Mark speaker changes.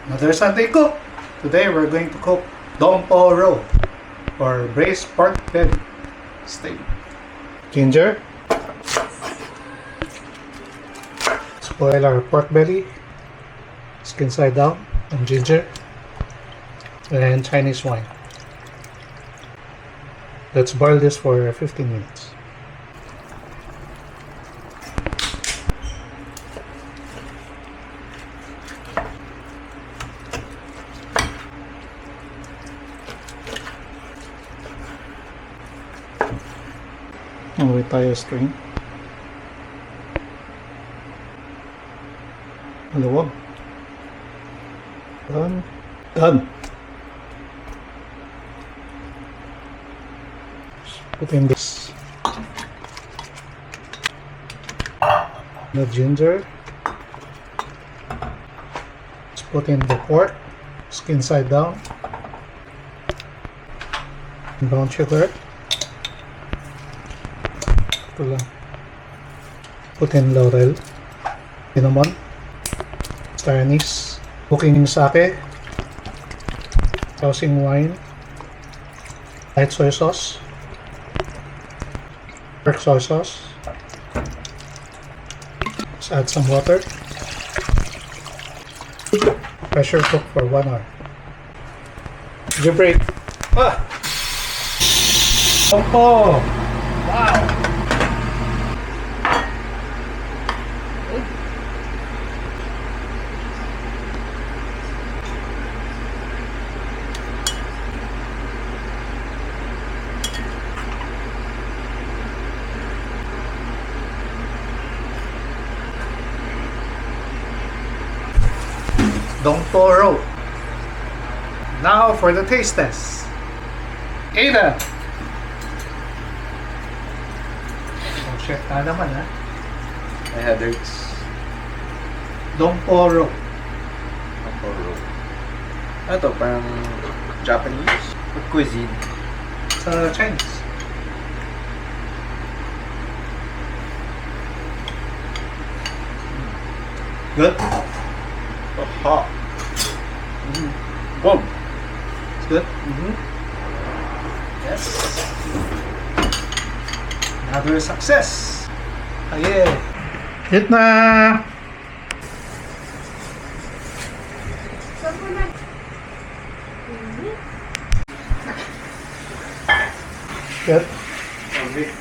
Speaker 1: Another Sunday cook. Today we're going to cook Dong Po Ro or braised pork belly steak. Ginger. Let's boil our pork belly, skin side down, and ginger, and Chinese wine. Let's boil this for 15 minutes. Away tayo string. Maluwag. Done. Put in this. The ginger. Let's put in the pork, skin side down. Brown sugar. Ito lang. Put in laurel. Cinnamon. Star anise. Cooking sake. Tossing wine. Light soy sauce. Dark soy sauce. Let's add some water. Pressure cook for 1 hour. Give a break. Opo! Wow! Dong Po Ro. Now for the taste test. Ada! Oh, chef ka naman ha.
Speaker 2: My head hurts.
Speaker 1: Dong Po Ro.
Speaker 2: Ano to? Parang Japanese? What cuisine?
Speaker 1: Sa Chinese. Good?
Speaker 2: Hot. Wow.
Speaker 1: It's good? Yes. Another success. Oh yeah. Hit na! Good?
Speaker 2: Okay.